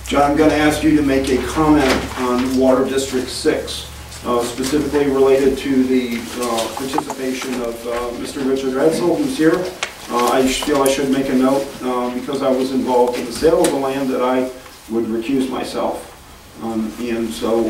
John, I'm going to ask you to make a comment on Water District 6, specifically related to the participation of Mr. Richard Edsel, who's here. I feel I should make a note, because I was involved in the sale of the land, that I would recuse myself. And so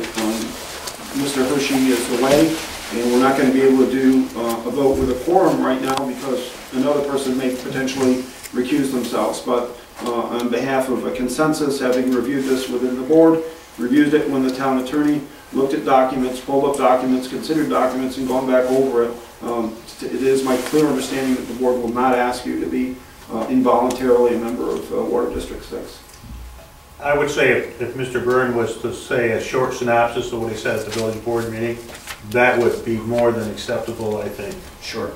Mr. Hershey is away, and we're not going to be able to do a vote with a quorum right now because another person may potentially recuse themselves. But on behalf of a consensus, having reviewed this within the board, reviewed it when the town attorney looked at documents, pulled up documents, considered documents, and gone back over it, it is my clear understanding that the board will not ask you to be involuntarily a member of Water District 6. I would say if Mr. Byrne was to say a short synopsis of what he said at the village board meeting, that would be more than acceptable, I think. Sure.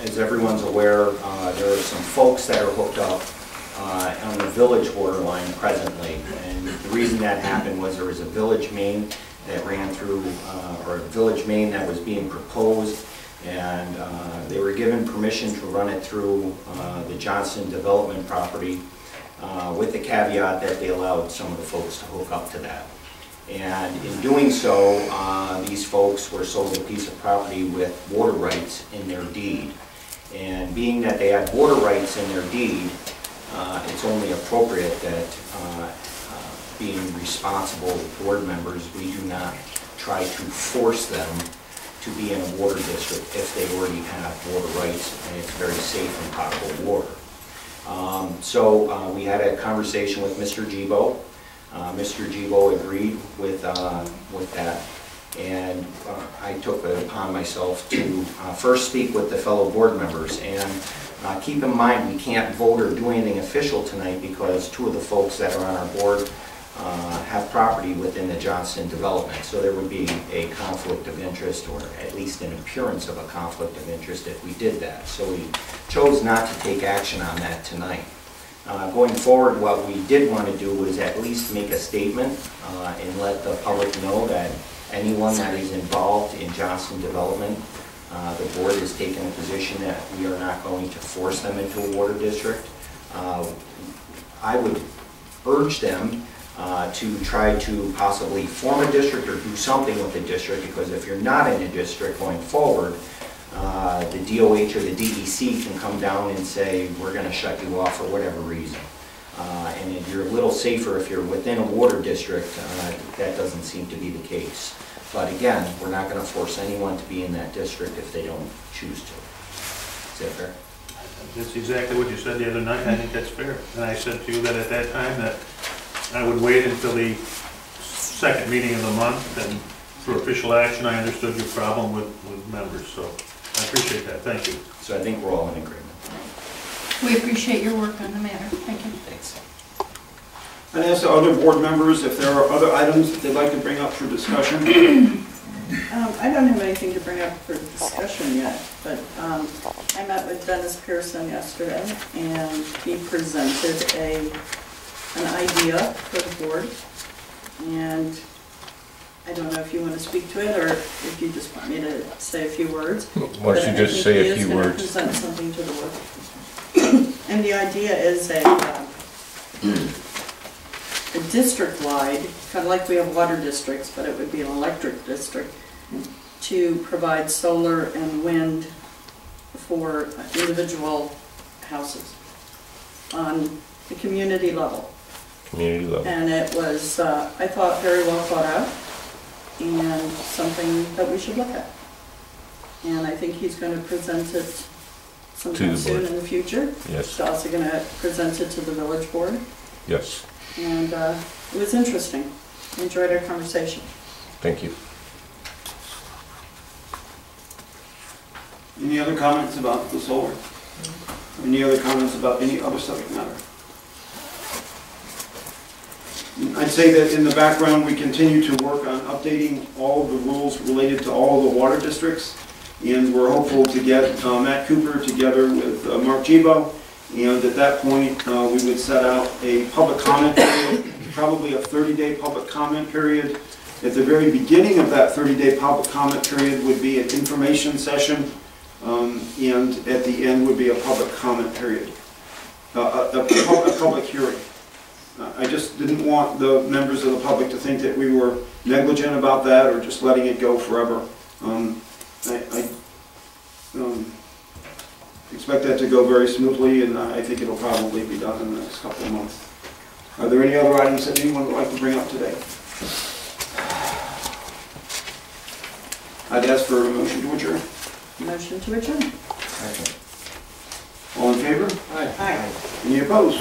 As everyone's aware, there are some folks that are hooked up on the village water line presently, and the reason that happened was there was a village main that ran through, or a village main that was being proposed, and they were given permission to run it through the Johnson development property, with the caveat that they allowed some of the folks to hook up to that. And in doing so, these folks were sold a piece of property with water rights in their deed. And being that they had water rights in their deed, it's only appropriate that being responsible board members, we do not try to force them to be in a water district if they already have water rights and it's very safe and potable water. So we had a conversation with Mr. Gibo. Mr. Gibo agreed with that, and I took it upon myself to first speak with the fellow board members. And keep in mind, we can't vote or do anything official tonight because two of the folks that are on our board have property within the Johnson development, so there would be a conflict of interest, or at least an appearance of a conflict of interest if we did that. So we chose not to take action on that tonight. Going forward, what we did want to do was at least make a statement and let the public know that anyone that is involved in Johnson development, the board has taken a position that we are not going to force them into a water district. I would urge them to try to possibly form a district or do something with the district, because if you're not in a district going forward, the DOH or the DEC can come down and say, we're going to shut you off for whatever reason. And if you're a little safer if you're within a water district, that doesn't seem to be the case. But again, we're not going to force anyone to be in that district if they don't choose to. Is that fair? That's exactly what you said the other night. I think that's fair. And I said to you that at that time that I would wait until the second meeting of the month, and for official action. I understood your problem with members, so I appreciate that. Thank you. So I think we're all in agreement. We appreciate your work on the matter. Thank you. Thanks. I'd ask the other board members if there are other items that they'd like to bring up for discussion. I don't have anything to bring up for discussion yet, but I met with Dennis Pearson yesterday, and he presented an idea for the board, and I don't know if you want to speak to it or if you just want me to say a few words. Why don't you just say a few words? He is going to present something to the board. And the idea is a district-wide, kind of like we have water districts, but it would be an electric district, to provide solar and wind for individual houses on the community level. Community level. And it was, I thought, very well thought out and something that we should look at. And I think he's going to present it sometime soon in the future. Yes. He's also going to present it to the village board. Yes. And it was interesting. Enjoyed our conversation. Thank you. Any other comments about the solar? Any other comments about any other subject matter? I'd say that in the background we continue to work on updating all of the rules related to all of the water districts, and we're hopeful to get Matt Cooper together with Mark Gibo, and at that point we would set out a public comment period, probably a 30-day public comment period. At the very beginning of that 30-day public comment period would be an information session, and at the end would be a public comment period, a public hearing. I just didn't want the members of the public to think that we were negligent about that or just letting it go forever. I expect that to go very smoothly, and I think it'll probably be done in the next couple of months. Are there any other items that anyone would like to bring up today? I'd ask for a motion to adjourn. Motion to adjourn. All in favor? Aye. Any opposed?